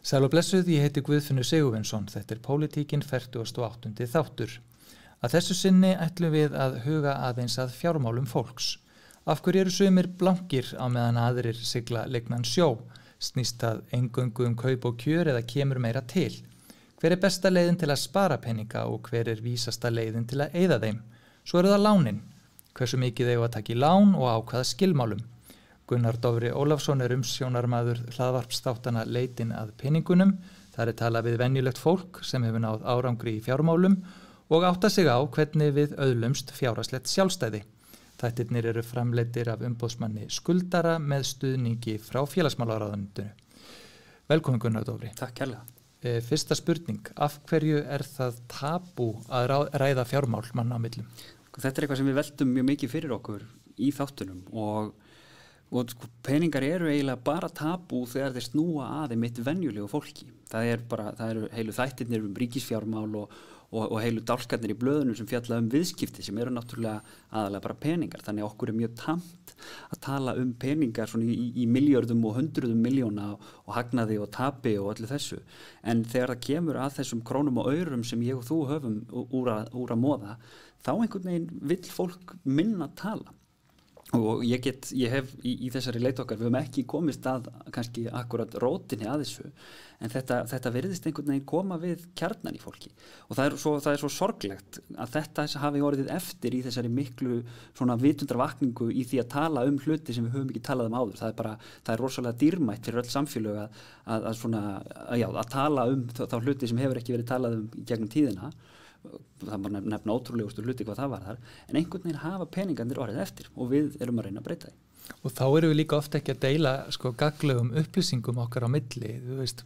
Sæl og blessuð, ég heiti Guðfinnur Sigurvinsson, þetta Pólitíkin 48. þáttur. Að þessu sinni ætlum við að huga aðeins að fjármálum fólks. Af hverju eru sumir blankir á meðan aðrir sigla lignan sjó? Snýst það eingöngu kaup og kjör eða kemur meira til? Hver besta leiðin til að spara peninga og hver vísasta leiðin til að eyða þeim? Svo eru það lánin. Hversu mikið eigum að taka í lán og á hvaða skilmálum? Gunnar Dofri Ólafsson umsjónarmaður hlaðvarpsþáttanna Leitin að peningunum. Það talað við venjulegt fólk sem hefur náð árangri í fjármálum og átta sig á hvernig við öðlumst fjárhagslegt sjálfstæði. Þættirnir eru framleiddir af umboðsmanni skuldara með stuðningi frá félagsmálaráðuneytinu. Velkomin Gunnar Dofri. Takk kærlega. Fyrsta spurning, af hverju það tabú að ræða fjármál manna á millum? Þetta eitthvað sem við veltum mjög mikið fyrir okkur í þáttunum og sko, peningar eru eiginlega bara tabú þegar þeir snúa að mitt venjulegu fólki. Það eru heilu þættirnir ríkisfjármál og heilu dálkarnir í blöðunum sem fjalla viðskipti sem eru náttúrulega aðalega bara peningar. Þannig okkur mjög tamt að tala peningar svona í milljörðum og hundruðum milljóna og hagnaði og tapi og öllu þessu. En þegar það kemur að þessum krónum og aurum sem ég og þú höfum úr að móða, þá einhvern veginn vill fólk minna tala. Og ég hef í þessari leit okkar, við höfum ekki komist að kannski akkurat rótinni að þessu, en þetta virðist einhvern veginn koma við kjarnan í fólki og það er svo sorglegt að þetta hafi orðið eftir í þessari miklu svona vitundarvakningu í því að tala hluti sem við höfum ekki talað áður. Það er rosalega dýrmætt fyrir öll samfélög að tala þá hluti sem hefur ekki verið talað í gegnum tíðina. Það var nefna ótrúlegustu hluti hvað það var þar, en einhvern veginn hafa peningarnir orðið eftir og við erum að reyna að breyta því. Og þá erum við líka ofta ekki að deila gagnlegum upplýsingum okkar á milli, þú veist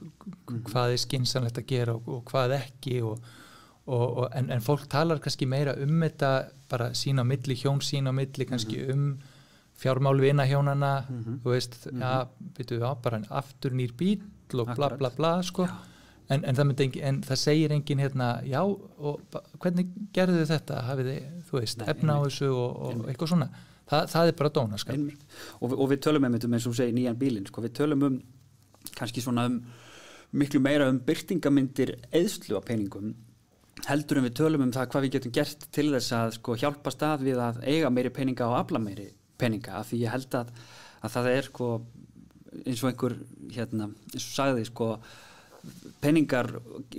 hvað skynsamlegt að gera og hvað ekki en fólk talar kannski meira þetta bara sín á milli, hjón sín á milli kannski fjármál vinahjónana, þú veist, bara aftur nýr bíll og bla bla bla sko. En það segir enginn já, og hvernig gerðu þið þetta? Hafið þið, þú veist, efna á þessu og eitthvað svona. Það bara dónaskapur. Og við tölum eins og þú segir nýjan bílinn, sko. Við tölum kannski svona miklu meira birtingamyndir eyðslu á peningum, heldur við tölum það hvað við getum gert til þess að hjálpa stað við að eiga meiri peninga og afla meiri peninga, af því ég held að það eins og einhver, eins og sagði, peningar,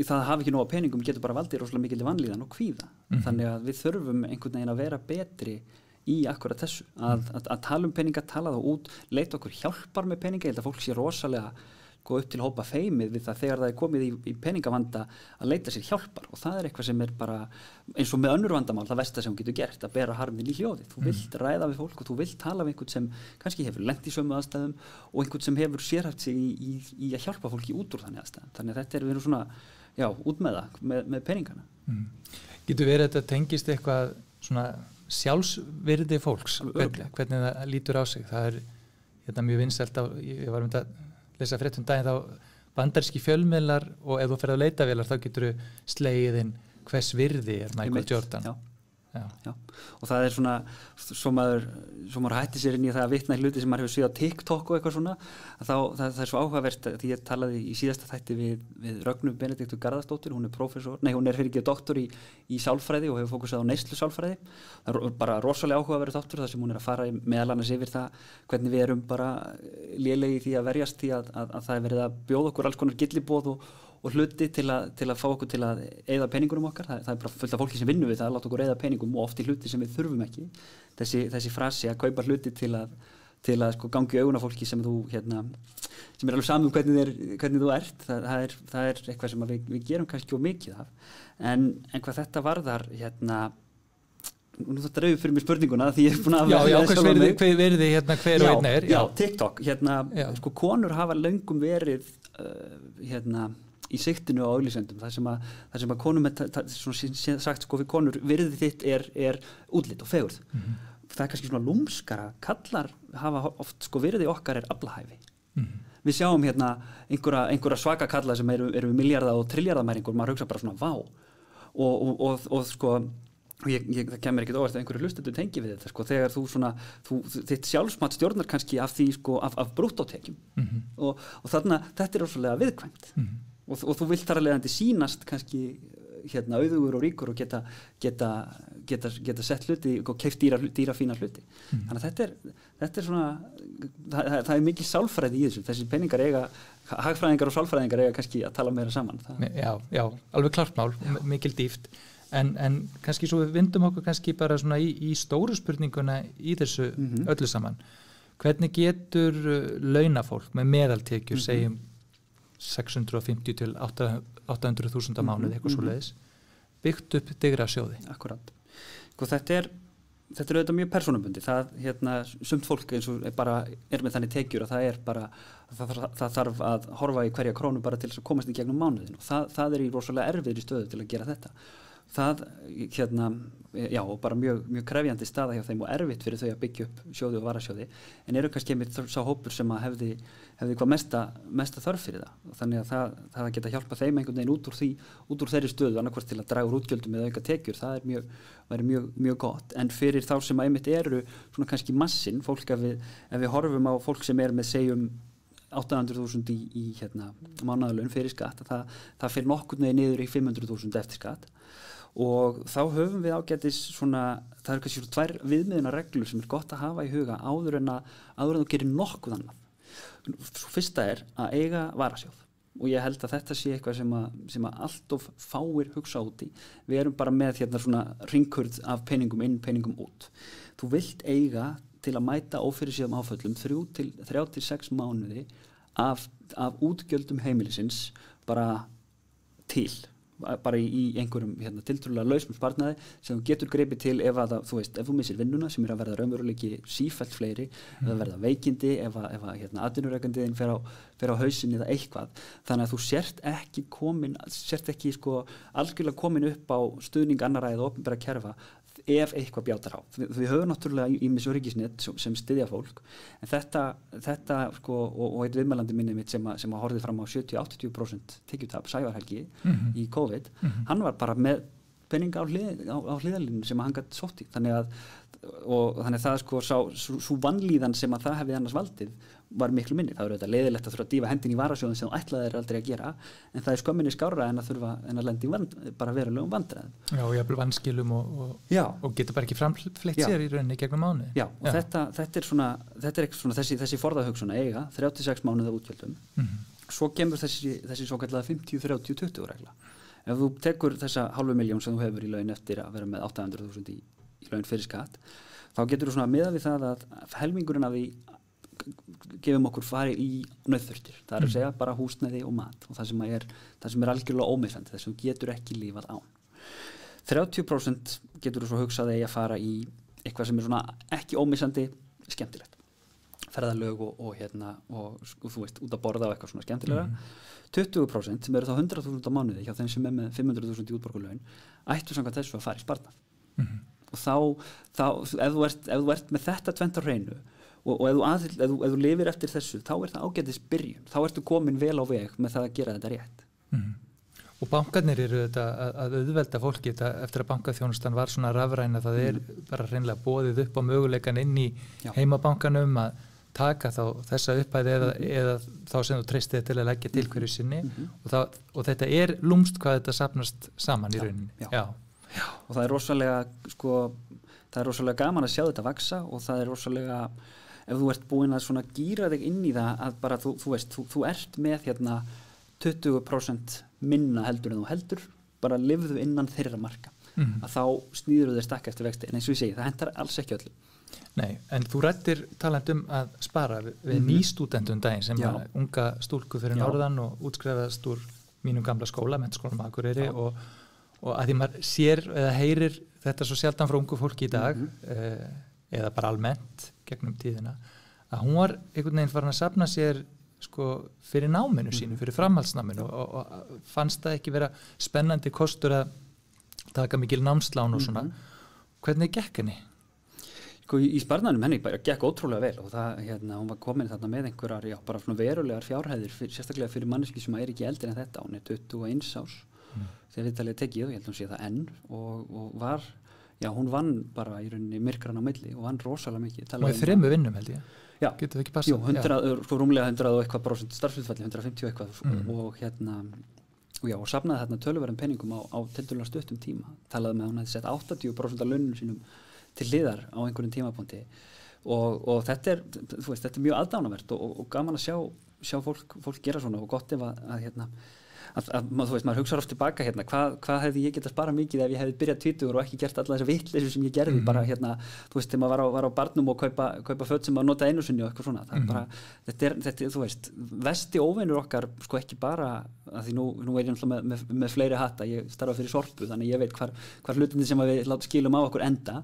það hafi ekki nóg af peningum getur bara valdið rosalega mikil vanlíðan og kvíða. Þannig að við þurfum einhvern veginn að vera betri í akkurat þessu, að tala peninga, tala þá út, leita okkur hjálpar með peninga. Ég held að fólk sé rosalega upp til hópa feimið við það þegar það er komið í peningavanda að leita sér hjálpar, og það er eitthvað sem er bara eins og með önnur vandamál, það versta sem hún getur gert, að bera harminn í hljóðið. Þú vilt ræða við fólk og þú vilt tala við einhvern sem kannski hefur lent í sömu aðstæðum og einhvern sem hefur sérhæft sig í að hjálpa fólki út úr þannig aðstæðum. Þannig að þetta við erum svona, út með það, með peningana. Getur verið að þetta tengist eitthvað svona sjálfsvirði fólks, hvernig það lítur á sig? Það er mjög vinsælt ég var lesa fréttum daginn þá bandaríski fjölmiðlar og ef þú ferð á leitavélar þá getur þú slegið inn hvers virði Michael Jordan. Já. Og það er svona svo maður hætti sér inn í það að vitna í hluti sem maður hefur séð á TikTok og eitthvað svona, það er svo áhugavert því ég talaði í síðasta þætti við Rögnu Benediktu Garðarsdóttur, hún er doktor í sálfræði og hefur fókusað á neyslu sálfræði. Það er bara rosalega áhugaverður þáttur þar sem hún er að fara meðal annars yfir það hvernig við erum bara lélegi í því að verjast því að það er verið að bjóða okkur alls konar gylliboð og hluti til að fá okkur til að eyða peningunum okkar. Það er bara fullt af fólki sem vinnur við það að láta okkur eyða peningum og oft í hluti sem við þurfum ekki. Þessi frasi að kaupa hluti til að gangi í augun á fólki sem þú sem er alveg saman hvernig þú ert, það er eitthvað sem við gerum kannski of mikið af. En hvað þetta varðar nú þetta rauður fyrir mig spurninguna því ég er búin að hver verði hver og einn er. Já, TikTok, konur hafa löngum verið í sigtinu á auglýsendum, þar sem að konum sagt við konur, virði þitt er útlit og fegurð. Það er kannski svona lúmskara, kallar hafa oft virði okkar er aflahæfi. Við sjáum einhverja svaka kalla sem eru við milljarða og trilljarðamæringur, maður hugsa bara svona vá og og það kemur ekkert óvart að einhverju hlustendur tengi við þetta, sko, þegar þitt sjálfsmat stjórnar kannski af því, sko, af brúttótekjum og þarna, þetta er ósvalega viðkvæmt og þú vilt þar að leiðandi sýnast kannski auðugur og ríkur og geta sett hluti og keypt dýra fína hluti. Þannig að þetta er svona, það er mikil sálfræði í þessu. Þessi peningar hagfræðingar og sálfræðingar kannski að tala meira saman. Já, alveg klart mál, mikil dýft. En kannski svo við vindum okkur kannski bara svona í stóru spurninguna í þessu öllu saman. Hvernig getur launafólk með meðaltekjur, segjum 650 til 800.000 á mánuði, eitthvað svoleiðis, byggt upp digra sjóði? Akkurat. Sko, þetta er auðvitað mjög persónubundi. Sumt fólk eins og bara er með þannig tekjur að það þarf að horfa í hverja krónu bara til þess að komast í gegnum mánuðin og það er í rosalega erfiðri stöðu til að gera þetta. Og bara mjög krefjandi staða hjá þeim og erfitt fyrir þau að byggja upp sjóði og varasjóði, en eru kannski einmitt sá hópur sem að hefði hvað mesta þörf fyrir það. Þannig að það geta hjálpað þeim einhvern veginn út úr þeirri stöðu, annarkvort til að draga úr útgjöldum eða auka tekjur, það væri mjög gott. En fyrir þá sem að einmitt eru svona kannski massinn, fólk ef við horfum á fólk sem er með segjum 800.000 í mánaðarlaun fyrir skatt, það fyrir nokkurn veginn niður í 500.000 eftir skatt. Og þá höfum við ágætis svona, það eru kannski tvær viðmiðunar reglur sem er gott að hafa í huga áður en þú gerir nokkuð annað. Svo fyrsta er að eiga varasjóð og ég held að þetta sé eitthvað sem að allt of fáir hugsa út í. Við erum bara með svona hringkurð af peningum inn, peningum út. Þú vilt eiga til að mæta ófyrirsíðum áföllum 3 til 6 mánuði af útgjöldum heimilisins bara í einhverjum tiltölulega lausum sparnaði sem þú getur greipið til ef þú missir vinnuna sem er að verða raunveruleiki sífellt fleiri, eða verða veikindi ef atvinnurekandiðin fer á hausinn eða eitthvað. Þannig að þú sért ekki algjörlega komin upp á stuðning annarra eða opinbera kerfa ef eitthvað bjátar á. Við höfum náttúrulega ýmis öryggisnet sem styðja fólk, en þetta og eitt viðmælandi minni mitt sem að horfði fram á 70-80% tekjutap, Sævar Helgi, í COVID, hann var bara með peninga á hliðalínu sem hann gat sótt í. Þannig að sú vanlíðan sem að það hefði annars valdið var miklu minni. Það er auðvitað leiðilegt að þurfa að dýfa hendin í varasjóðin sem þú ætlaðir aldrei að gera, en það er skömminni skárra en að lenda í bara verulegum vandræðum. Já, og jafnvel vanskilum og geta bara ekki framfleytt sér í rauninni gegnum mánuði. Já, og þetta er þessi forðahugsun að eiga 36 mánuði útgjöldum. Svo kemur þessi svokallaða 50-30-20 regla. Ef þú tekur þessa 500.000 sem þú hefur í laun eftir að vera með 800.000 í laun fyrir skatt, þá getur þú miðað við það að helmingurinn af því gefum okkur fari í nauðþurftir. Það er að segja bara húsnæði og mat og það sem er algjörlega ómissandi, þess að þú getur ekki lífað án. 30% getur þú svo hugsað að fara í eitthvað sem er svona ekki ómissandi, skemmtilegt. Ferðalög og þú veist, út að borða og eitthvað svona skemmtilega. 20% sem eru þá 100.000 á mánuði hjá þeim sem er með 500.000 í útborgarlaun ættu samkvæmt þessu að fara í sparnað. Og þá ef þú ert með þetta tvennt á hreinu og ef þú lifir eftir þessu, þá er það ágætis byrjun. Þá ertu komin vel á veg með það að gera þetta rétt. Og bankarnir eru þetta að auðvelda fólki eftir að bankaþjónustan var svona rafræna, það er bara hreinlega boðið upp á möguleikan inn í heimabankanum að taka þá þessa upphæði eða þá sem þú treystið til að leggja til hverju sinni og þetta er lúmst hvað þetta safnast saman í rauninni. Já. Og það er rosalega gaman að sjá þetta vaksa og það er rosalega, ef þú ert búin að svona gíra þig inn í það að bara þú ert með 20% minna heldur en þú heldur, bara lifðu innan þeirra marka, að þá snýður þér stakka eftir vexti, en eins og ég segi, það hentar alls ekki öllum. Nei, en þú rættir talandi að spara við nýstúdendum daginn sem var unga stúlku fyrir norðan og útskrifaðist úr mínum gamla skóla, Menntaskólanum á Akureyri og að því maður sér eða heyrir þetta svo sjaldan frá ungu fólki í dag eða bara almennt gegnum tíðina, að hún var einhvern veginn farin að safna sér fyrir náminu sínu, fyrir framhaldsnáminu og fannst það ekki vera spennandi kostur að taka mikil námslán og svona. Hvernig gekk henni? Í sparnaðinum henni bara gekk ótrúlega vel og það, hún var komin þarna með einhverjar, bara svona verulegar fjárhæðir, sérstaklega fyrir manneski sem er ekki eldri en þetta, hún er 21 árs þegar viðtalið tekið og ég held að hún sé það enn og var, Já, hún vann bara í rauninni myrkran á milli og vann rosalega mikið. Og í 3 vinnum held ég. Já, getur það ekki passað? Jú, 100, sko rúmlega 100 og eitthvað % starfshlutfalli, 150 og eitthvað og safnaði þarna töluverðum peningum á tiltölulega stuttum tíma. Talaði með að hún hefði sett 80% af launum sínum til hliðar á einhverjum tímapunkti og þetta er, þú veist, þetta er mjög aðdánavert og gaman að sjá fólk gera svona og gott ef að þú veist, maður hugsar oft tilbaka hvað hefði ég getað spara mikið ef ég hefði byrjað 20 og ekki gert alla þessa vitleysu sem ég gerði bara þú veist, þegar maður var á barnum og kaupa föt sem maður nota einu sinni og eitthvað svona það er bara, þetta þú veist, versti óvinur okkar, sko ekki bara að því nú er ég náttúrulega með fleiri hatta, ég starfa fyrir Sorpu, þannig ég veit hvar hlutinni sem við skilum á okkur enda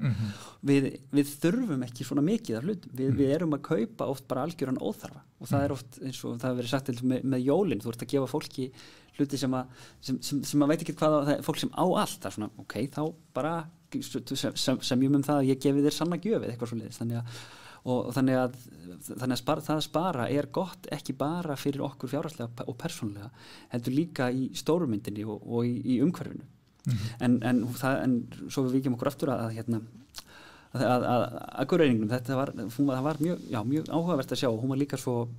við þurfum ekki svona mikið af hlutum, við erum að kaupa oft bara algjöran óþarfa og það er oft eins og það hefur verið sagt með jólin, þú ert að gefa fólki hluti sem að veit ekki hvað fólk sem á allt, það er svona, ok, þá bara semjum það að ég gefi þér sanna gjöf eða eitthvað svoleiðis, þannig að það að spara er gott ekki bara fyrir okkur fjárhagslega og persónulega, heldur líka í stórumyndinni og í umhverfinu en svo við víkjum okkur aftur að Akureyringnum, það var mjög áhugavert að sjá, hún var líka svo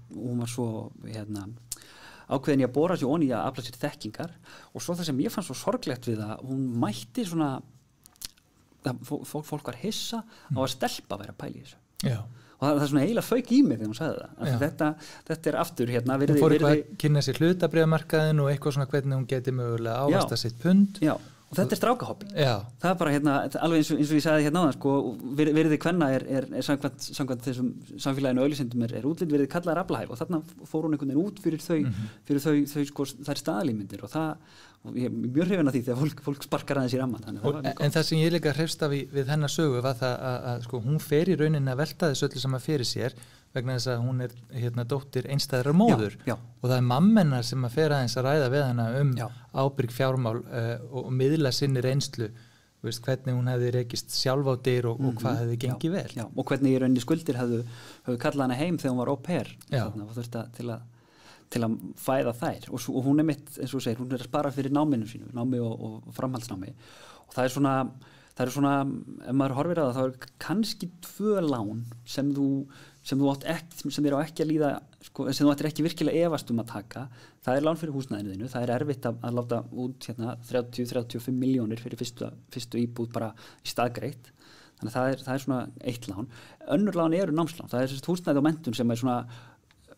ákveðin í að bóra sér onni í að afla sér þekkingar og svo það sem ég fann svo sorglegt við það, hún mætti svona fólk var hissa á að stelpa væri að pæla í þessu. Já. Og það er svona eiginlega fauk í mig þegar hún sagði það. Þetta er aftur hérna hún fór eitthvað að kynna sér hlutabréfamarkaðinn og eitthvað svona hvernig hún geti mögulega ávasta sitt pund. Já. Og þetta er strákahobby. Það er bara alveg eins og ég sagði hérna áðan, sko, virði kvenna er samkvæmt þessum samfélaginu auglýsendum er útlit virði kallaðar aflahæf og þarna fór hún einhvern veginn út fyrir þau sko, þær staðalímyndir og ég er mjög hrifin af því þegar fólk sparkar aðeins í ramman. En það sem ég líka hrifst af við hennar sögu var það að sko, hún fer í rauninni að velta þessu öllu saman fyrir sér vegna þess að hún er dóttir einstæðrar móður og það er mammenar sem að fer aðeins að ræða við hana ábyrg fjármál og miðla sinni reynslu, veist, hvernig hún hefði rekist sjálf á dyr og hvað hefði gengið vel. Já, og hvernig í rauninni skuldir hefðu kallað hana heim þegar hún var au pair og þurfti til að fæða þær og hún er mitt, eins og segir, hún er að spara fyrir náminu sínu, námi og framhaldsnámi og það er svona, ef maður horfir að það er kannski 2 lán sem þú átt ekki, sem þér á ekki að líða, sko, sem þú ættir ekki virkilega efast að taka, það er lán fyrir húsnæðinu þínu, það er erfitt að láta út 30-35 milljónir fyrir fyrstu íbúð bara í staðgreitt, þannig að það er svona eitt lán. Önnur lán eru námslán, það er húsnæði og menntun sem er svona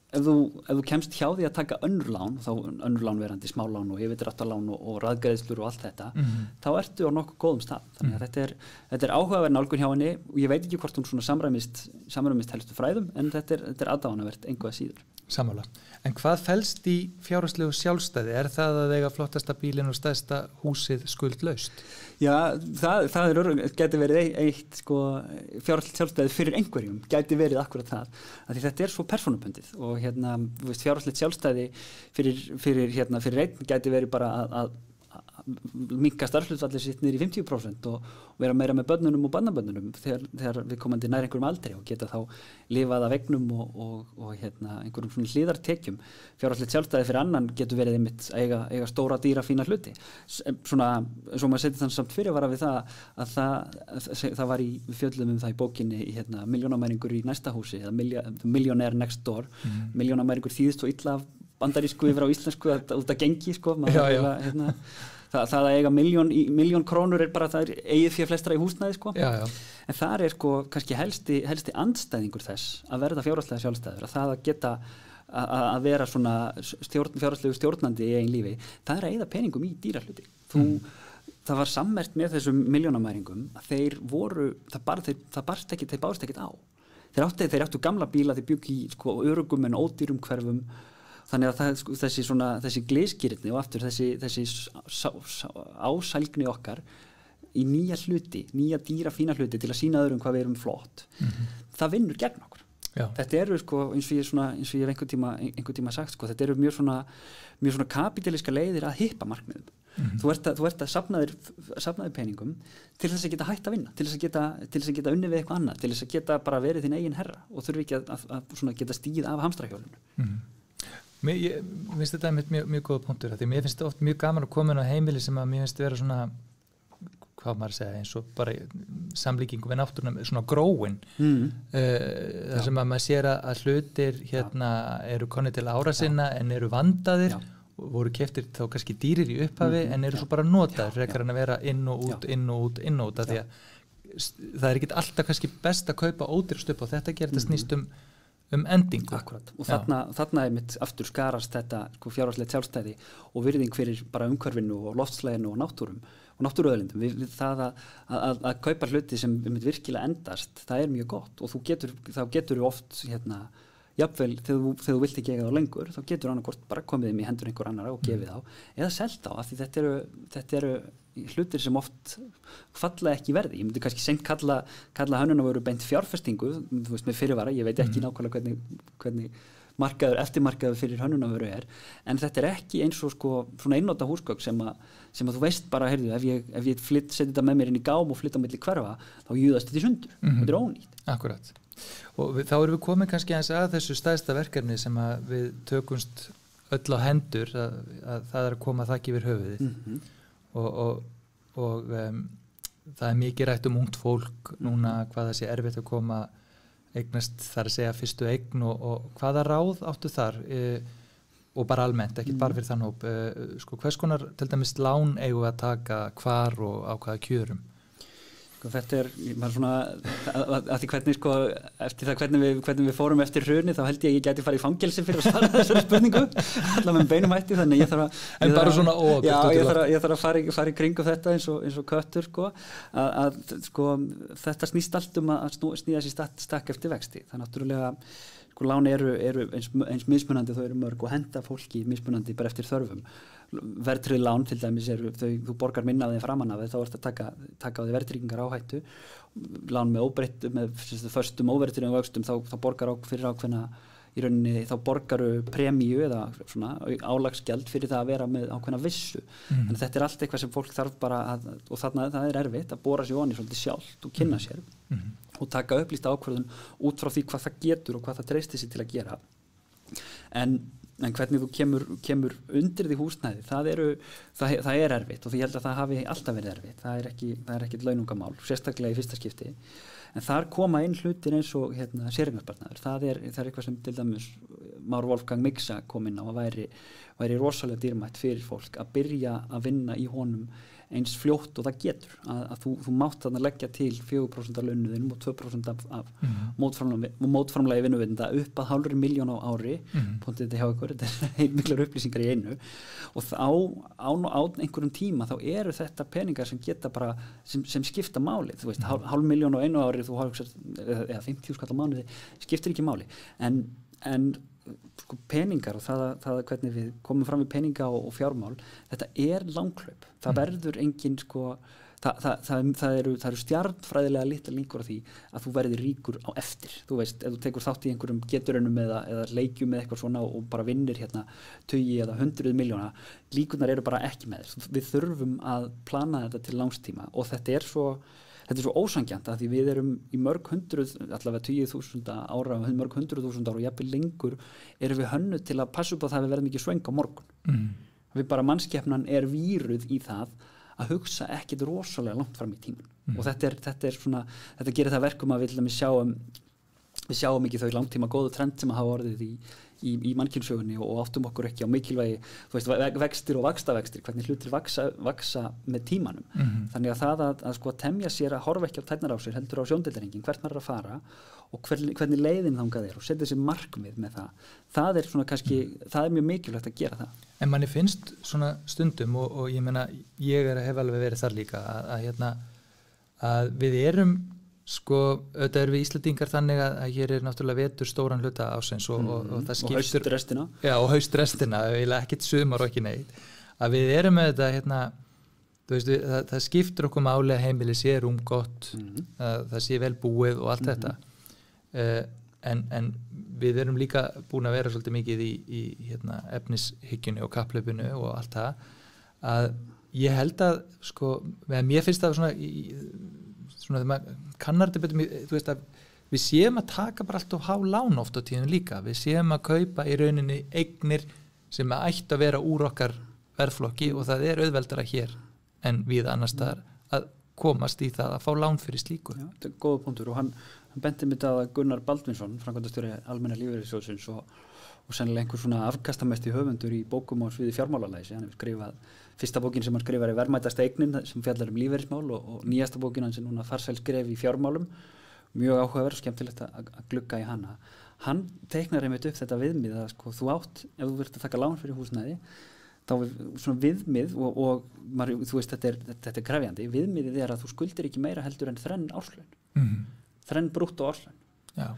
ef þú kemst hjá því að taka önnur lán, þá önnur lán verandi smálán og yfirdráttarlán og raðgreiðslur og allt þetta, þá ertu á nokkuð góðum stað. Þannig að þetta er áhugaverð nálgun hjá henni og ég veit ekki hvort hún svona samræmist helstu fræðum, en þetta er aðdáunarvert engu að síður. Sammála. En hvað felst í fjárhagslegu sjálfstæði? Er það að eiga flottasta bílinn og stærsta húsið skuldlaust? Já, það gæti verið eitt sko, fjárhagslegt sjálfstæði fyrir einhverjum, gæti verið akkurat það. Því þetta er svo persónubundið og fjárhagslegt sjálfstæði fyrir einn gæti verið bara að minnka starfshlutfallið sitt niður í 50% og vera meira með börnunum og barnabörnunum þegar við komandi nær einhverjum aldri og geta þá lifað af eignum og einhverjum svona hliðartekjum. Fjárhagslegt sjálfstæði fyrir annan getur verið einmitt að eiga stóra dýra fína hluti. Svona, eins og maður setið þannig samt fyrirvara við að það var við fjöllum það í bókinni í milljónamæringur í næsta húsi eða millionaire next door. Milljónamæringur þýðist svo illa af bandarísku yfir á íslensku út að gengi, sko. Það að eiga milljón krónur er bara, það er eigið fyrir flestra í húsnæði, sko. En það er sko kannski helsti andstæðingur þess að verða fjárhagslega sjálfstæður, að það að geta að vera svona fjárhagslegu stjórnandi í eigin lífi, það er að eyða peningum í dýrahluti. Það var sammerkt með þessum milljónamæringum að það bárst ekkert á. Þeir áttu gamla bíla, þeir bjuggu í sko örugum en ódýrum hverfum. Þannig að þessi glysgirni og aftur þessi ásælgni okkar í nýja dýra fína hluti til að sýna öðrum hvað við erum flott, það vinnur gegn okkur. Þetta eru sko, eins og ég hef einhvern tíma sagt, sko, þetta eru mjög svona kapitalíska leiðir að hippa markmiðum. Þú ert að safna þér peningum til þess að geta hætt að vinna, til þess að geta unnið við eitthvað annað, til þess að geta bara verið þinn eigin herra og þurfi ekki að svona geta stíð af hamstrahjólinu. Mér finnst þetta mjög góða punktur því mér finnst þetta oft mjög gaman að koma inn á heimili sem að mér finnst vera svona hvað maður segja, eins og bara samlíkingu við náttúruna, svona gróin þar sem að maður sér að hlutir eru konni til ára sinna en eru vandaðir og voru keyptir þá kannski dýrir í upphafi en eru svo bara notaðir frekar en að vera inn og út af því að það ekki alltaf kannski best að kaupa ódýrst upp og þetta gerir þetta snýst endingu. Akkurat, og þarna mitt aftur skarast þetta fjárhagslegt sjálfstæði og virðing fyrir bara umhverfinu og loftslæginu og náttúruauðlindum. Það að kaupa hluti sem virkilega endast, það er mjög gott og þá getur oft jafnvel þegar þú vilt ekki eiga þá lengur, þá getur annarkvort bara komið þeim í hendur einhver annara og gefið á eða selt á, af því þetta eru hlutir sem oft falla ekki í verði. Ég myndi kannski seint kalla hönnunarvöru beint fjárfestingu, þú veist með fyrirvara, ég veit ekki nákvæmlega hvernig eftirmarkaður fyrir hönnunarvöru en þetta ekki eins og svona einnota húsgögn sem að þú veist bara, heyrðu, ef ég seti þetta með mér inn í gám og flytta á milli hverfa, þá júðast þetta í sundur. Þetta er ónýtt. Akkurat. Og þá erum við komin kannski aðeins að þessu stærsta verkefni sem að við tökumst öll á hendur að það að koma þakki yfir höfuðið og það er mikið rætt ungt fólk núna hvað það sé erfitt að koma eignast þar að segja fyrstu eign og hvaða ráð áttu þar og bara almennt, ekki bara fyrir þann hóp hvers konar til dæmis lán eigum við að taka hvar og á hvaða kjörum? Þetta maður svona að því eftir það hvernig við fórum eftir hruni þá held ég gæti farið í fangelsi fyrir að svara þessari spurningu allavega með beinum hætti, þannig ég þarf að fara í kringu þetta eins og köttur að þetta snýst allt að snýða sér stakk eftir vexti. Það náttúrulega lán eru eins mismunandi, þau eru mörg og henda fólki mismunandi bara eftir þörfum. Verðtryggð lán til dæmis þú borgar minna af þeim framan af þeim, þá ertu að taka á því verðtryggingar áhættu. Lán með föstum óverðtryggðum vöxtum þá borgar fyrir ákveðna í rauninni, þá borgaru premíu eða svona álagsgjald fyrir það að vera með ákveðna vissu. En þetta allt eitthvað sem fólk þarf bara og þarna það erfitt að bora sig ofan í svolítið sjálft og kynna sér og taka upplýsta ákvörðun út frá því hvað það getur og hvað það treystir sig til að gera. En hvernig þú kemur undir því húsnæði, það er erfitt og því held að það hafi alltaf verið erfitt. Það er ekkit launungamál, sérstaklega í fyrsta skipti. En þar koma inn hlutir eins og séreignarsparnaður. Það er eitthvað sem til dæmis Már Wolfgang Mixa kom inn á að væri rosalega dýrmætt fyrir fólk að byrja að vinna í honum eins fljótt og það getur að þú mátt þarna leggja til 4% af launuðinum og 2% af mótframlagi vinnuveitenda upp að 500.000 á ári pontið þetta hjá ykkur, þetta er heilmiklar upplýsingar í einu og á einhverjum tíma þá eru þetta peningar sem geta bara sem skipta máli, þú veist 500.000 á einu ári eða 50 skall á mánuði skiptir ekki máli en peningar og það hvernig við komum fram við peninga og fjármál, þetta er langhlaup. Það verður engin það eru stjarnfræðilega litla líkur á því að þú verðir ríkur á eftir. Þú veist, ef þú tekur þátt í einhverjum geturunum eða leikjum með eitthvað svona og bara vinnir tugi eða 100 milljóna, líkurnar eru bara ekki með þess. Við þurfum að plana þetta til langstíma og þetta er svo ósanngjarnt að því við erum í mörg hundruð, allavega 20.000 ára, mörg 100.000 ára og jafnvel lengur erum við hönnuð til að passa upp á það að við verðum ekki svöng á morgun. Við bara mannskepnan er víruð í það að hugsa ekkit rosalega langt fram í tíman. Og þetta gerir það verkum að við sjáum ekki þau langtíma góðu trend sem hafa orðið í mannkynssögunni og áttum okkur ekki á mikilvægi, þú veist, vextir og vaxtavextir, hvernig hlutir vaksa með tímanum. Þannig að það að temja sér að horfa ekki á tærnar á sér, heldur á sjóndeildarhringinn, hvert maður er að fara og hvernig leiðin þangað og setja sér markmið með það. Það er svona kannski, það er mjög mikilvægt að gera það. En manni finnst svona stundum og ég meina, ég hef alveg verið þar líka að við erum auðvitað erum við Íslendingar þannig að hér er náttúrulega vetur stóran hluta ásins og það skiptur og haustrestina. Já, og haustrestina, eiginlega ekkert sumar og ekki neitt. Að við erum með þetta þú veist, það skiptur okkur máli að heimili sé gott, það sé vel búið og allt þetta. En við erum líka búin að vera svolítið mikið í efnishyggjunni og kapphlaupinu og allt það að ég held að mér finnst það svona þegar maður kannar þetta betur, þú veist að við séum að taka bara allt of há lán oft á tíðum líka, við séum að kaupa í rauninni eignir sem ættu að vera úr okkar verðflokki og það er auðveldara hér en við annars staðar komast í það að fá lán fyrir slíku. Já, þetta góða punktur og hann benti mig það að Gunnar Baldvinsson, framkvæmdastjóri Almenna lífeyrissjóðsins og sennilega einhver svona afkastamesti höfundur í bókum á sviði fjármálalæsi. Hann hefur skrifað, fyrsta bókin sem hann skrifar verðmætasta eignin sem fjallar lífeyrismál og nýjasta bókin hans núna farsæl skref í fjármálum, mjög áhugaverð og skemmtilegt að glugga í hana. Hann teiknar einmitt upp þetta viðmið að sko, þú átt, ef þú vilt að taka lán fyrir húsnæði, þá svona viðmið og maður, þú veist, þetta er krefjandi, viðmiðið er að þú skuldir ekki meira heldur en 3 árslaun, 3 brúttó árslaun. Já.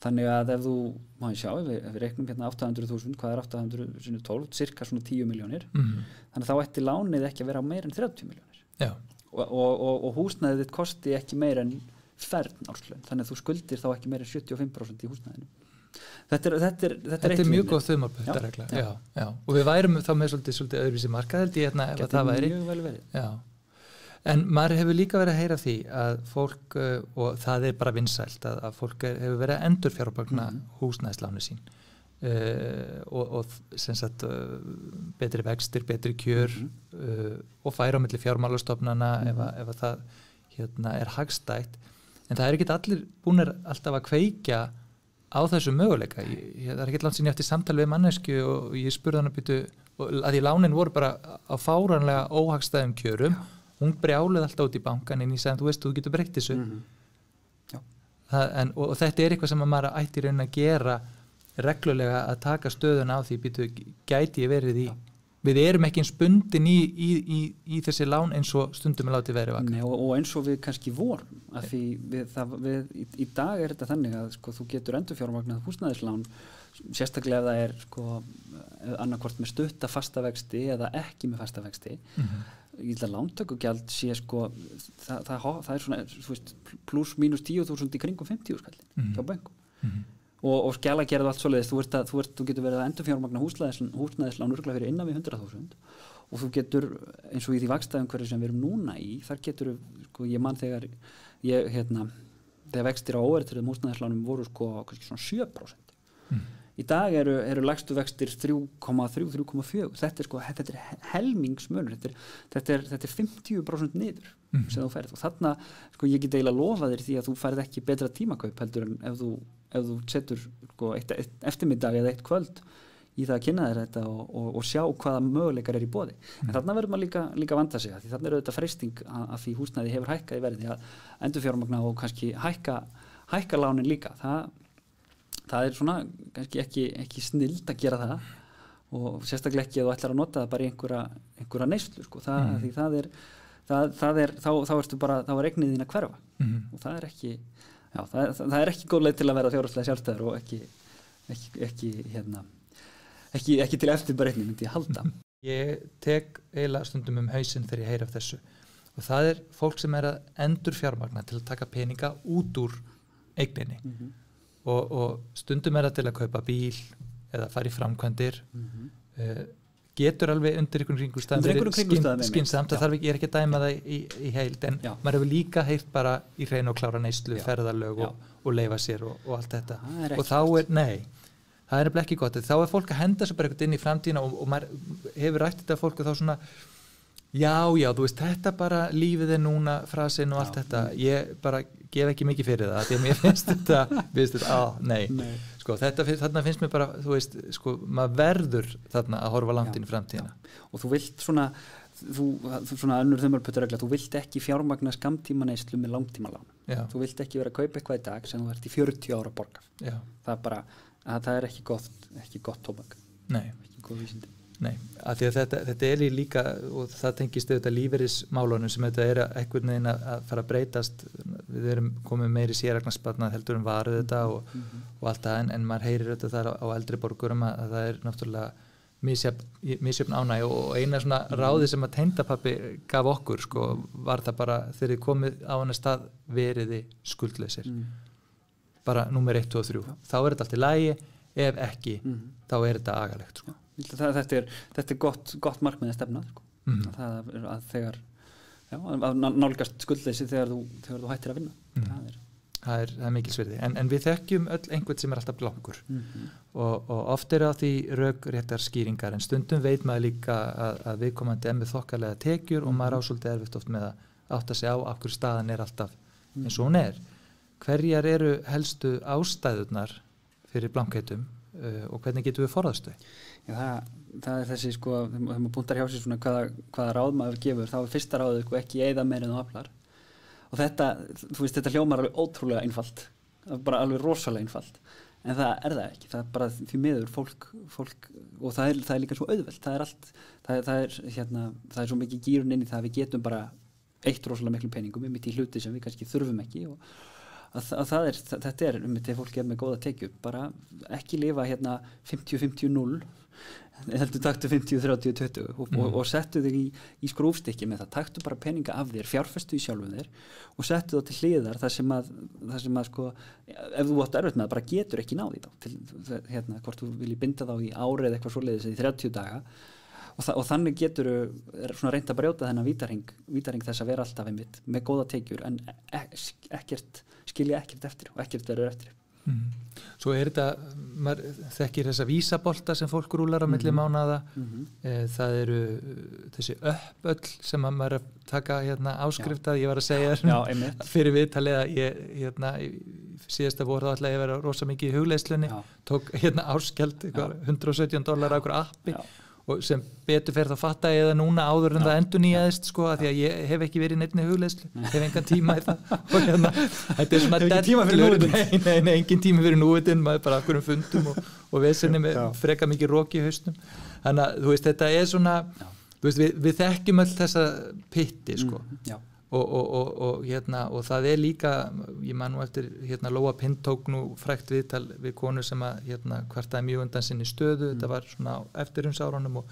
Þannig að ef þú, má ég sjá, ef við reiknum hérna 800.000, hvað er 800 sinni 12, cirka svona 10 milljónir, þannig að þá ætti lánið ekki að vera meira en 30 milljónir. Já. Og húsnæðið þitt kosti ekki meira en 4 árslaun, þannig að þú skuldir þá ekki meira en 75% í húsnæðinu. Þetta er mjög góð þumalpunktaregla. Já. Og við værum þá með svolítið öðruvísi markað held ég hérna ef það væri. Mjög vel verið. Já. En maður hefur líka verið að heyra því að fólk, og það er bara vinsælt, að fólk hefur verið að endurfjármagna húsnæðisláni sín og sem sagt betri vextir, betri kjör og færa á milli fjármálastofnana ef það hérna er hagstætt. En það er ekki allir búnir alltaf að kveikja á þessu möguleika. Það er ekki langt síðan ég eftir samtal við mannesku og ég spurði hann að því lánin voru bara á fáranlega óhagstæðum kjörum. Hún brjálið alltaf út í bankan en ég sagði, þú veist, þú getur breytt þessu. Og þetta er eitthvað sem maður ætti í rauninni að gera reglulega að taka stöðuna á því gæti ég verið í. Við erum ekki eins bundin í þessi lán eins og stundum er látið verið vaka. Nei, og eins og við kannski vorum, af því í dag er þetta þannig að sko, þú getur endurfjármagnað húsnæðislán, sérstaklega ef það er sko, annarkvort með stutta fastavexti eða ekki með fastavexti. Ég held að lántökugjald sé sko, það er svona pluss mínus 10.000 í kringum 50 skallin hjá bönkum. Og skjalagerð og allt svoleiðis, þú getur verið að endurfjármagna húsnæðislán örugglega fyrir innan við 100.000 og þú getur, eins og í því vaxtaumhverfi sem við erum núna í, þar getur, sko, ég man þegar vextir á óverðtryggðum húsnæðislánum voru sko kannski svona 7%. Í dag eru lægstu vextir 3,3, 3,4. Þetta er helmingsmunur, þetta er 50% niður sem þú ferð og þarna, sko, ég get eiginlega lofa þér því að þú ferð ekki betra tímakaup heldur en ef þú setur sko, eitt eftirmiddag eða eitt kvöld í það að kynna þér þetta og sjá hvaða möguleikar er í boði. En þarna verður maður líka vanda sig að því þarna er auðvitað freisting að því húsnæði hefur hækkað í verði að endurfjármagna og kannski hækka lánin líka. Það er svona kannski ekki snild að gera það og sérstaklega ekki að þú ætlar að nota það bara í einhverja neyslu sko. Því þá er eignið þín að hverfa og það er ekki það er ekki góð leið til að vera fjárhagslega sjálfstæður og ekki til eftirbreytni myndi ég halda. Ég tek eiginlega stundum hausinn þegar ég heyri af þessu og það er fólk sem er að endurfjármagna til að taka peninga út úr eigninni. Og stundum er það til að kaupa bíl eða fara í framkvæmdir getur alveg undir einhvern kringumstæðum skynsamt, það er ekki að dæma það í heild en maður hefur líka heyrt bara í hreinu og klára neyslu, ferðalög og leyfa sér og allt þetta og þá það er ekki gott, þá er fólk að henda sér bara eitthvað inn í framtíðina og maður hefur rætt þetta fólk og þá svona já, þú veist, þetta bara lífið er núna frasin og allt þetta, ég bara gef ekki mikið fyrir það, því að mér finnst þetta nei. Sko, þarna finnst mér bara, þú veist, sko, maður verður þarna að horfa langt inn í framtíðina. Og þú vilt svona önnur þumalputturegla, þú vilt ekki fjármagna skammtíma neyslu með langtímalán. Þú vilt ekki vera að kaupa eitthvað í dag sem þú ert í 40 ára borgar. Það er bara, það er ekki gott tóbak. Nei. Ekki góð vísindi. Nei, af því að þetta er líka og það tengist auðvitað lífeyrismálunum sem þetta er einhvern veginn að fara að breytast við erum komið meiri séreignarsparnað heldur en varu þetta og allt það en maður heyrir þetta þar á eldri borgurum að það er náttúrulega misjöfn ánægja og eina svona ráði sem að tengdapabbi gaf okkur sko var það bara þegar þið komið á hana stað veriði skuldlausir bara númer 1, 2 og 3 þá er þetta allt í lagi, ef ekki þá er þetta agalegt sko. Þetta er gott markmið að stefna sko. Það er að þegar að nálgast skuldleysi þegar þú hættir að vinna það er mikilsvirði en við þekkjum öll einhvern sem er alltaf blankur og oft er á því rökréttar skýringar en stundum veit maður líka að viðkomandi er með þokkalega tekjur og maður á svolítið erfitt oft með átta sig á af hverju staðan alltaf eins og hún Hverjar eru helstu ástæðurnar fyrir blankheitum og hvernig getum við forðast þau? Já, það þessi sko, þegar maður búntar hjá sér svona hvaða ráð maður gefur, þá fyrsta ráðið sko ekki eyða meira en þú aflar. Og þetta, þú veist, þetta hljómar alveg ótrúlega einfalt, bara alveg rosalega einfalt, en það það ekki, það bara því miður fólk og það líka svo auðvelt, það allt, það svo mikið gírun inn í það að við getum bara eitt rosalega miklu peningum mitt í hluti sem við kannski þurfum ekki og þetta þegar fólk með góða tekjur, bara ekki lifa 50-50-0 heldur taktu 50-30-20 og settu þig í skrúfstykki með það, taktu bara peninga af þér, fjárfestu í sjálfum þér og settu það til hliðar þar sem að sko, ef þú átt erfitt með það, bara getur ekki náði þá hvort þú vilji binda þá í ári eða eitthvað svoleiðis í 30 daga og þannig getur svona reynt að brjóta þennan vítarhring þess að vera alltaf einmitt með góða tekjur en skilja ekkert eftir og ekkert verður eftir. Svo þetta, maður þekkir þessa vísabolta sem fólk rúlar á milli mánaða, það eru þessi öll sem að maður taka áskriftað, ég var að segja fyrir viðtalið að ég síðasta voru þá ætlaði að vera rosa mikið í hugleiðslunni, tók áskjald $117 á einhverju appi og sem betur fer þá fatta ég það núna áður en það endurnýjaðist sko að því að ég hef ekki verið í neinni hugleiðslu, hef engan tíma í það og þetta svona engin tíma fyrir núvitinn, maður bara okkur fundum og vesenni með freka mikið roki í hausnum, þannig að þú veist þetta svona, þú veist við þekkjum öll þessa pitti sko og það líka, ég man nú eftir Lóa Pind tók nú frægt viðtal við konu sem að kvartaði mjög undan sinni stöðu, þetta var svona eftirhrunsáranum og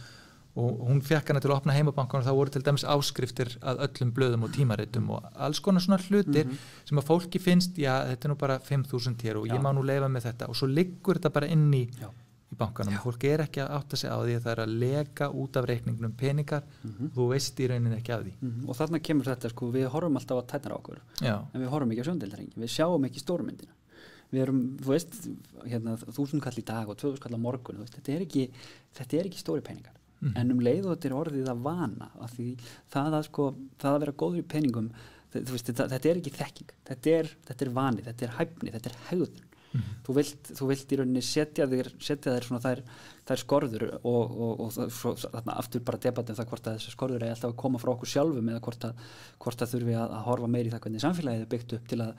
hún fekk hana til að opna heimabankan og það voru til dæmis áskriftir að öllum blöðum og tímaritum og alls konar svona hlutir sem að fólki finnst, já þetta nú bara 5.000 hér og ég má nú leyfa með þetta og svo liggur þetta bara inn í bankanum, fólk ekki að átta sig á því að það að leka út af reikningnum peningar þú veist í rauninni ekki af því og þarna kemur þetta sko, við horfum alltaf á tætnar á okkur en við horfum ekki á sjóndeildarhring, við sjáum ekki stórmyndina, við erum þú veist, 1000 kall í dag og 2000 kall á morgun, veist, þetta er ekki stóri peningar en leið og þetta orðið að vana af því það að vera góður í peningum veist, þetta ekki þekking, þetta er vani, þetta er hæfni, þetta er hegðun þú vilt í rauninni setja þér svona þær skorður og þarna aftur bara debatum það hvort að þessi skorður alltaf að koma frá okkur sjálfum eða hvort að þurfi að horfa meir í það hvernig samfélagið byggt upp til að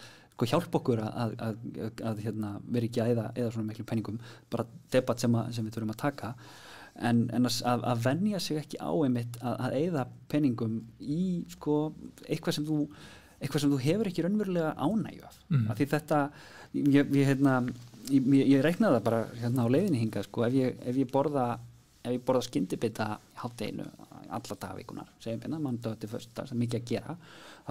hjálpa okkur að vera ekki að eða svona miklu peningum, bara debat sem við þurfum að taka en að venja sig ekki á einmitt að eyða peningum í sko eitthvað sem þú hefur ekki raunverulega ánægju af því þetta ég reiknaði það bara á leiðinni hingað sko, ef ég borða skyndibita í hádeginu alla dagvíkunar, segjum mánudag til föstudag, það mikið að gera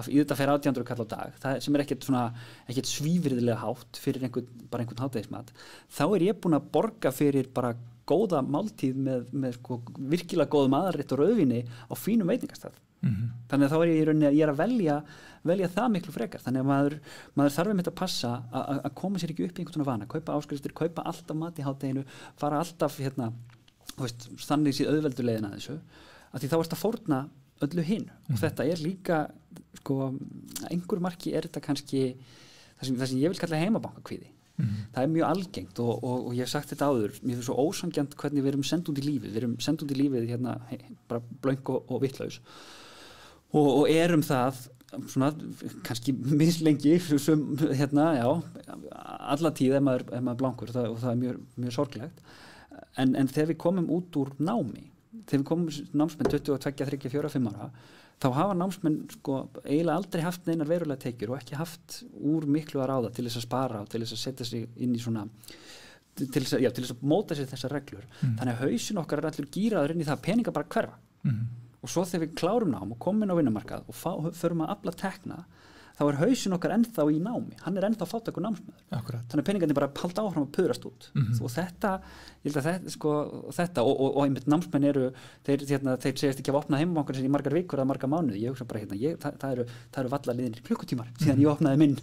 í þetta fer 1800 kall á dag, það sem ekkert svívirðilega hátt fyrir einhvern hádegismat, þá ég búin að borga fyrir bara góða máltíð með sko, virkilega góðum aðalrétt og rauðvíni á fínum veitingastað þannig að þá ég í rauninni að ég að velja það miklu frekar, þannig að maður þarf að passa að koma sér ekki upp í einhvern svona vana, kaupa áskriftir, kaupa alltaf mat í hádeginu, fara alltaf þannig séð auðvelduleiðina þessu, að því þá ertu að fórna öllu hinn og þetta líka sko, einhverju marki þetta kannski það sem ég vil kalla heimabankakvíði það mjög algengt og ég hef sagt þetta áður, mér finnst svo ósanngjarnt hvernig við erum send út í lífið bara blönk og vittlaus og erum það svona kannski mislengi alla tíð ef maður blankur og það mjög, mjög sorglegt en þegar við komum út úr námi þegar við komum námsmenn 22, 23, 24, 5 ára þá hafa námsmenn sko eiginlega aldrei haft neinar verulega tekjur og ekki haft úr miklu að ráða til þess að spara og til þess að setja sig inn í svona til þess að móta sér þessar reglur þannig að hausinn okkar allur gíraður inn í það að peninga bara hverfa og svo þegar við klárum nám og komum inn á vinnumarkað og förum að afla tekna þá hausinn okkar ennþá í námi, hann ennþá fátækur námsmaður. Akkurat. Þannig að peningarnir bara halda áfram að puðrast út. Og þetta, ég held að þetta og einmitt námsmenn þeir segist ekki að opna heimabankann sinni í margar vikur eða margar mánuði. Ég hugsa bara það eru valla liðinir klukkutímar síðan ég opnaði minn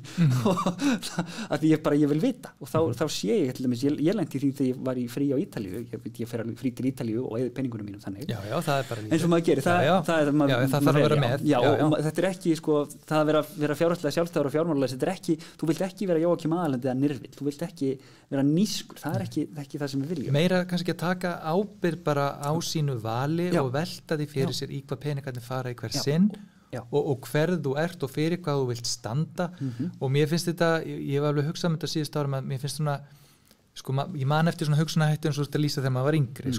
af því ég vil vita. Og þá sé ég til dæmis, ég lenti því þegar ég var í frí á Ítalíu, ég fer alveg frí til Ítalíu og eyði peningunum mínum þannig. Já, það bara eins og maður gerir, það þarf að vera með. Og þetta ekki það að vera fjárhagslega sjálfstæður og fjármálalæs, þetta ekki, þú vilt ekki vera Jóakim Aðalandi eða Nirvill, þú vilt ekki vera nískur, það ekki það sem við viljum. Meira kannski að taka ábyrgð bara á sínu vali og velta því fyrir sér í hvað peningarnir fara í hver sinn og hverð þú ert og fyrir hvað þú vilt standa og mér finnst þetta, ég hef alveg hugsað um þetta síðust árum að mér finnst svona, ég man eftir svona hugsunahætti eins og þetta lýsa þegar maður var yngri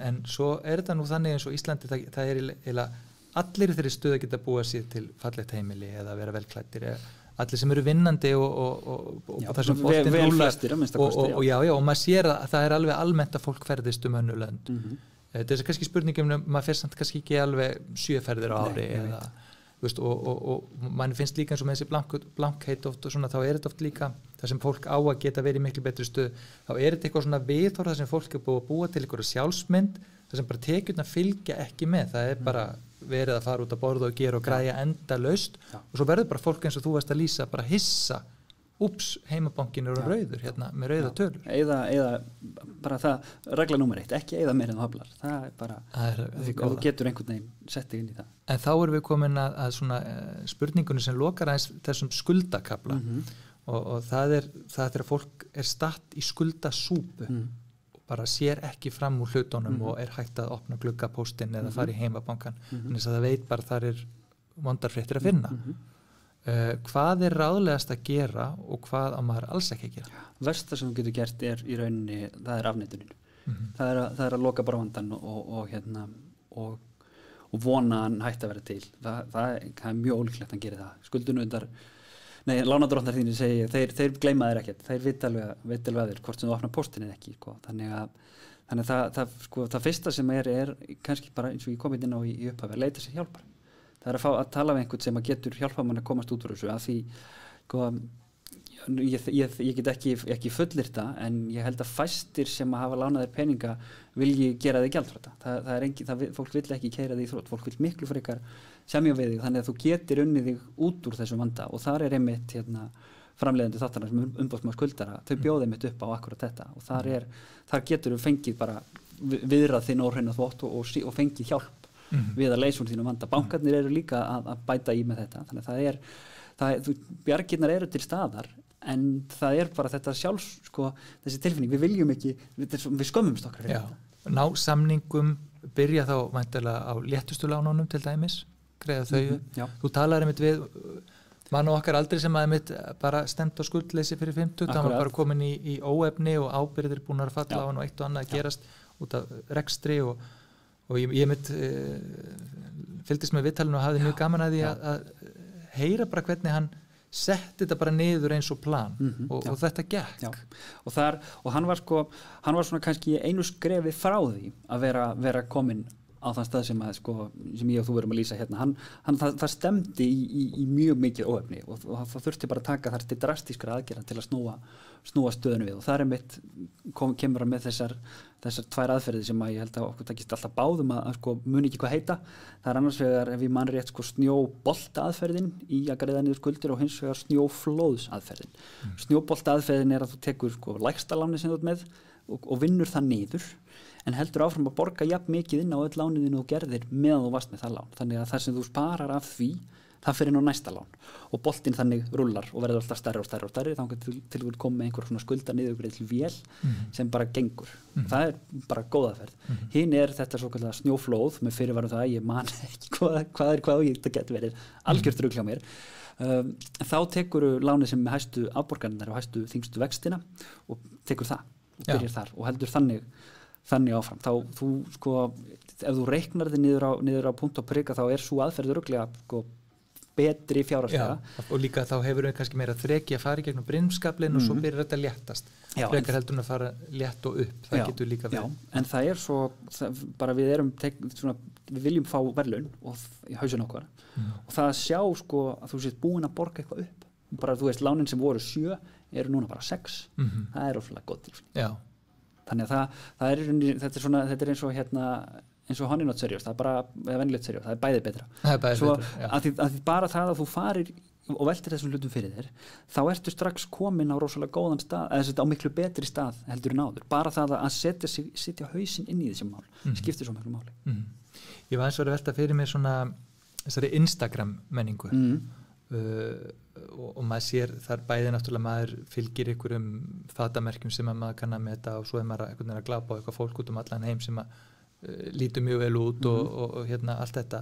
en svo þetta nú þannig eins og Íslandi það eiginlega allir þeirri stöð að geta búa sér til fallegt heimili eða vera velklæddir allir sem eru vinnandi og það sem boltinn rúlar og maður sér að það alveg almennt að fólk ferðist önnur lönd. Þetta kannski spurningum maður fer samt kannski ekki alveg 7 ferðir á ári eða, og mann finnst líka eins og með þessi blankheit oft og svona, þá þetta oft líka það sem fólk á að geta verið í miklu betri stöð, þá þetta eitthvað svona viðhorf það sem fólk búið að búa til einhverja sjálfsmynd það sem bara tekjurnar fylgja ekki með, það bara verið að fara út að borða og gera og græja endalaust og svo verður bara fólk eins og þú varst að lýsa bara hissa, heimabankin eru rauður hérna með rauða tölur. Eða bara það, regla númer 1, ekki eða meira en þú haflar, það bara þú getur einhvern veginn sett þig inn í það. En þá erum við komin að svona spurningunni sem lokar aðeins þessum skuldakafla og það þegar fólk statt í skuldasúpu bara sér ekki fram úr hlutunum og hægt að opna gluggapóstinn eða fara í heimabankan þannig að það veit bara þar vondar fréttir að finna. Hvað ráðlegast að gera og hvað á maður alls ekki að gera? Versta sem þú getur gert í rauninni, það afneitunin. Það að loka bara vandan og vona hann hætti að vera til. Það er mjög ólíklegt að gera það. Skuldunauðar lánadrottnar þínir segja, þeir gleyma þér ekkert, þeir vita alveg að þér hvort sem þú opnar póstinn eða ekki, þannig að það fyrsta sem er kannski bara eins og ég kom inn á í upphafi að leita sér hjálpar, það að fá að tala við einhvern sem að getur hjálpa mann að komast út úr þessu, af því ég get ekki fullyrta en ég held að fæstir sem að hafa lánað þér peninga vilji gera þig gjaldþrota, fólk vill ekki keyra þig í þrot, fólk vill miklu frekar semja við þig, þannig að þú getur unnið þig út úr þessum vanda og þar einmitt framleiðandi þáttarna sem umboðsmaður skuldara, þau bjóða einmitt upp á akkurat þetta og þar getur þú fengið bara viðrað þinn óhreina þvott og fengið hjálp við að leysa úr þínum vanda. Bankarnir eru líka að bæta í með þetta, þannig að bjargirnar eru til staðar en það bara þetta þessi tilfinning, við viljum ekki við skömmumst okkar fyrir þetta. Ná samningum, byrja þá væntanlega á léttustu lánunum til dæmis, greiða þau. Þú talar einmitt við mann og okkar aldrei sem einmitt bara stend á skuldleysi fyrir 50, það var bara komin í óefni og ábyrgðir búin að falla á hann og eitt og annað að gerast út af rekstri og ég einmitt fylgdist með viðtalinu og hafði mjög gaman að því að heyra bara hvernig hann setti þetta bara niður eins og plan og þetta gekk. Og hann var svona kannski einu skrefi frá því að vera komin á þann stað sem ég og þú verum að lýsa hérna. Það stemdi í mjög mikið óefni og það þurfti bara að taka þar til drastískra aðgerða til að snúa stöðinu við og það mitt kemur með þessar 2 aðferðir sem ég held að okkur takist alltaf báðum að muni ekki hvað heita. Það annars vegar ef ég man rétt snjóbolta aðferðin í að greiða niður skuldir og hins vegar snjóflóðs aðferðin. Snjóbolta aðferðin að þú tekur lægsta láni sem þú ert með og vinnur það niður en heldur áfram að borga jafn mikið inn á öll lániðinu og gerðir meðan þú varst með það lán. Þannig að það sem þú sparar af því það fyrir inn á næsta lán og boltinn þannig rullar og verður alltaf stærri og stærri og stærri þannig til þú vil koma með einhver svona skulda niðurgreið til vél sem bara gengur. Það bara góð aðferð. Hinn þetta svokallaða snjóflóð með fyrirvarum það að ég man ekki hvað og þetta getur verið algjört rugl hjá mér. Þá tekur lánið sem með hæstu afborganirnar og hæstu þyngstu vextina og tekur það og byrjar þar og heldur þannig áfram. Þá ef þú reiknar þig niður á punkt og prika þá svo aðferð örugglega betri fjárhagslega. Og líka þá hefur við kannski meira þreki að fara í gegnum brimskablin og svo byrjar þetta léttast. Frekar heldur að fara létt og upp. Það getur líka verið. En það svo bara við erum við viljum fá verðlaun og í hausin okkar og það að sjá sko að þú sést búin að borga eitthvað upp bara þú veist lánin sem voru 7 eru núna bara 6 það er ósvöldlega gott tilfinning þannig að það er þetta er eins og eins og Honey Not Serious það er bara venjulegt seriós, það er bæði betra svo að því bara það að þú farir og veltir þessum hlutum fyrir þér þá ertu strax komin á rosalega góðan stað eða á miklu betri stað heldur en áður bara það að setja hausinn inn í þessi mál skiptir svo miklu máli Ég var eins og að velta fyrir mér svona þessari Instagram menningu og maður sér þar bæði náttúrulega maður fylgir einhverjum fatamerkjum sem maður kann að meta og svo er maður einhvern veginn að glapa á eitthvað fólk út allan heim sem að lítur mjög vel út og allt þetta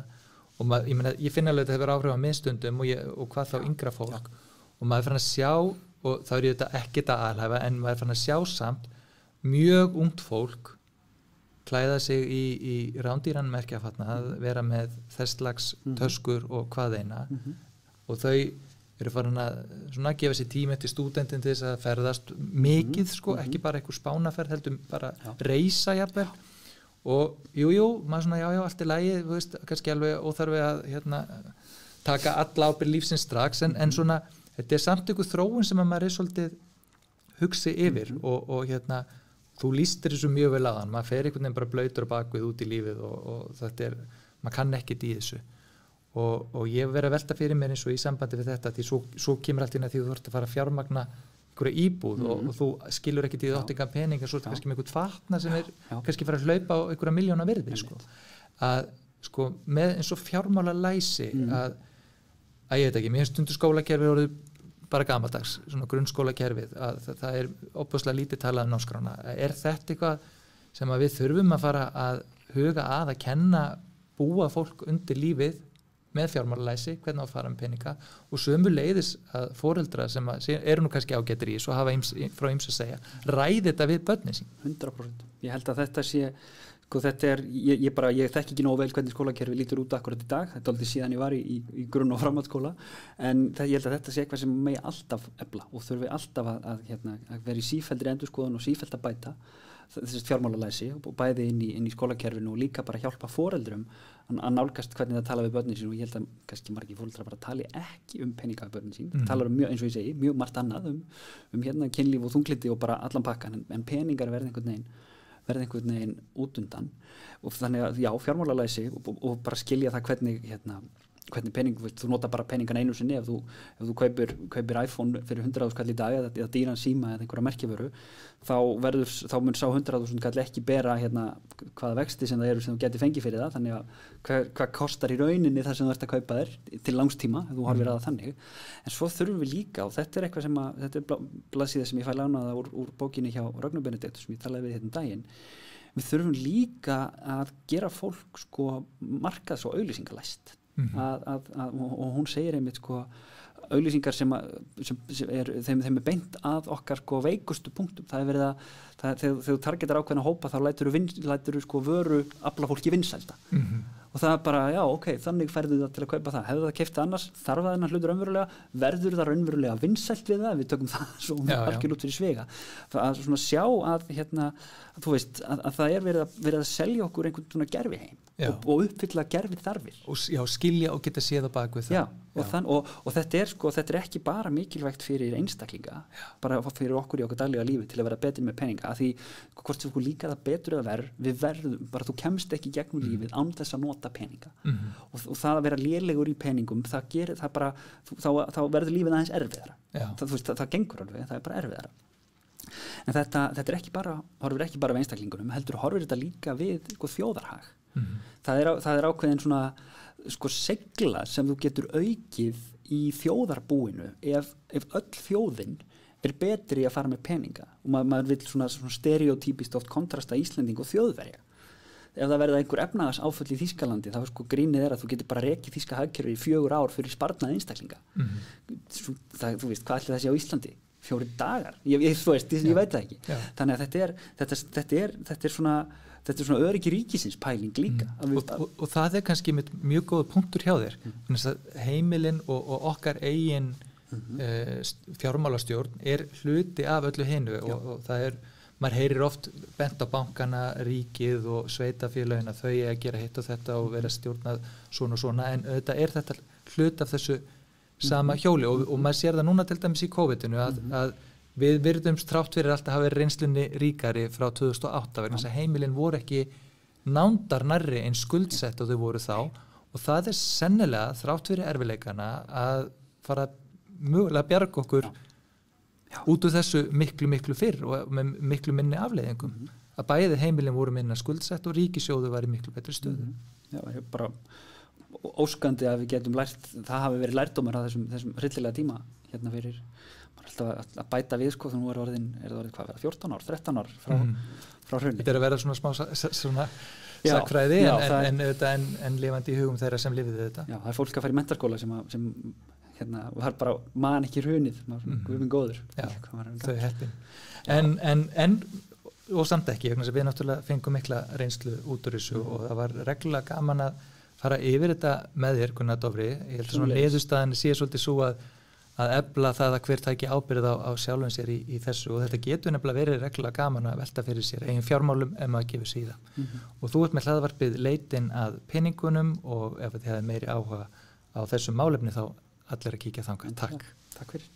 og maður, ég finna alveg að þetta hefur áhrif á minnstundum og hvað þá yngra fólk og maður er fann að sjá og þá er ég þetta ekkert að alhæfa en maður er fann að sjá samt mjög ungt fólk klæða sig í rándýran merkjafatnað vera með þess slags töskur og hvað eina og þau eru farin að svona gefa sér tíma eftir stúdentin til þess að ferðast mikið sko, ekki bara einhver spánaferð heldur bara reisa jafnvel og maður svona já allt í lagi þú veist, kannski alveg óþarfi að taka alla ábyrgð lífsins strax en svona, þetta er samt einhver þróun sem að maður er svolítið hugsi yfir og þú lýstir þessu mjög vel aðan maður fer einhvern veginn bara blautur á bakvið út í lífið og þetta er, maður kann ekkert í þessu og ég hef verið að velta fyrir mér eins og í sambandi við þetta því svo kemur allt inn að því þú þarft að fara að fjármagna einhverja íbúð og þú skilur ekki því þátt engan pening en svo er þetta kannski með einhvern fatna sem er kannski fara að hlaupa á einhverja miljóna virði sko með eins og fjármála læsi að ég veit ekki, mér stundur skólakerfið orðið bara gamaldags, svona grunnskólakerfið að það er óbúslega lítið talað um námskrána, er þetta eitthvað sem að við þurfum að fara að huga að kenna búa fólk undir lífið með fjármálalæsi, hvernig á að fara með peninga og sömuleiðis að foreldra sem eru nú kannski ágættir í svo hafa frá ýmsu að segja, ræði þetta við börnin sín. 100%. Ég held að þetta sé, sko þetta er, ég þekki ekki nógu vel hvernig skólakerfi lítur út akkurat í dag, þetta er aldrei síðan ég var í grunn- og framhaldsskóla, en ég held að þetta sé eitthvað sem megi alltaf efla og þurfi alltaf að vera í sífelldri endurskoðun og sífellt að bæta þessi fjármálalæsi og bæði inn í skólakerfinu og líka bara hjálpa foreldrum að nálgast hvernig það tala við börnin sín og ég held að kannski margir foreldrar bara tali ekki peninga við börnin sín, talar mjög, eins og ég segi, mjög margt annað kynlíf og þunglindi og bara allan pakkan en peningar verða einhvern veginn út undan og þannig að já, fjármálalæsi og bara skilja það hvernig pening, þú nota bara peningan einu sinni ef þú kaupir iPhone fyrir 100.000 kall í dag eða dýran síma eða einhverja merkjavöru þá mun sá 100.000 kall ekki bera hvaða vexti sem það eru sem þú geti fengið fyrir það þannig að hvað kostar í rauninni það sem þú ert að kaupa þér til langstíma ef þú horfir að það þannig en svo þurfum við líka og þetta er eitthvað sem þetta er blaðsíða sem ég fæ lánaða úr bókinni hjá Rögnu Benedikt sem ég talaði við daginn við þurfum líka að gera fólk sko markaðs- og auglýsingalæst og hún segir einmitt sko auglýsingar sem þeim er beint að okkar sko veikustu punktum það er verið að þegar þú targetar ákveðna hópa þá lætur sko vöru afla fólki vinsælda og það er bara, já, ok, þannig færðu það til að kaupa það hefðu það keypt annars, þarf það hennar hlutur raunverulega verður það raunverulega vinsælt við það við tökum það svo algjörlega út fyrir svega að svona sjá að þú veist, að það er verið að selja okkur einhvern svona gerfiheim og uppfylla gerfi þarfir og skilja og geta séð á bakvið það og þetta er ekki bara mikilvægt fyrir einstaklinga bara fyrir okkur í okkur daglega lífi til að vera betri með peninga að því hvort sem okkur líka það betur eða við verðum bara þú kemst ekki gegnum lífið án þess að nota peninga og það að vera lélegur í peningum það gerir það bara þá verður lífið aðeins erfiðara það gengur alveg, það er bara erfiðara en þetta er ekki bara horfir ekki bara við einstaklingunum heldur horfir þetta líka við þjóðarhag það er ákveðin svona segla sem þú getur aukið í þjóðarbúinu ef öll þjóðin er betri að fara með peninga og maður vill svona stereotypist oft kontrasta Íslending og Þjóðverja ef það verða einhver efnahagsáföll í Þýskalandi þá grínið er að þú getur bara rekið þýska hagkerfi í 4 ár fyrir sparnað einstaklinga þú veist, hvað ætli það sé á Íslandi 4 dagar, ég veit það ekki þannig að þetta er svona öryggi ríkisins pæling líka og það er kannski mjög góð punktur hjá þér heimilin og okkar eigin fjármálastjórn er hluti af öllu hinu og það er maður heyrir oft bent á bankana, ríkið og sveitafélögin að þau að gera hitt og þetta og vera stjórnað svona og svona, en auðvitað er þetta hlut af þessu sama hjóli og maður sér það núna til dæmis í COVID-inu að við virðumst þrátt fyrir alltaf hafa verið reynslunni ríkari frá 2008 vegna þess að heimilin voru ekki nándar nærri eins skuldsett og þau voru þá og það er sennilega þrátt fyrir erfileikana að fara mögulega að bjarga okkur út úr þessu miklu fyrr og með miklu minni afleiðingum að bæði heimilin voru minna skuldsett og ríkissjóðu var í miklu betri stöðu. Já, það er bara óskandi að við getum lært, það hafi verið lærdómur á þessum hryllilega tíma hérna fyrir, maður er alltaf að bæta við sko, þannig að nú er það orðið hvað vera 14 ár, 13 ár frá hrunni. Þetta er að vera svona smá svona sakfræði en lifandi í hugum þeirra sem lifiði þetta. Já, það er fólk að fara í menntaskóla sem hérna, var bara man ekki hrunið, guð minn góður. Já, þau heppin. En og samt ekki, við náttúrulega fengum mikla reynslu út úr þessu og það var reglulega gaman að fara yfir þetta með þér, Gunnar Dofri. Ég held að svona niðurstaðan sé svolítið svo að efla það að hver tæki ábyrgð á sjálfum sér í þessu og þetta getur nefnilega verið reglulega gaman að velta fyrir sér eigin fjármálum ef maður gefur síða. Og þú ert með hlaðvarpið Leitin að peningunum og ef þið hefði meiri áhuga á þessum málefni þá allir að kíkja þangað. Takk fyrir.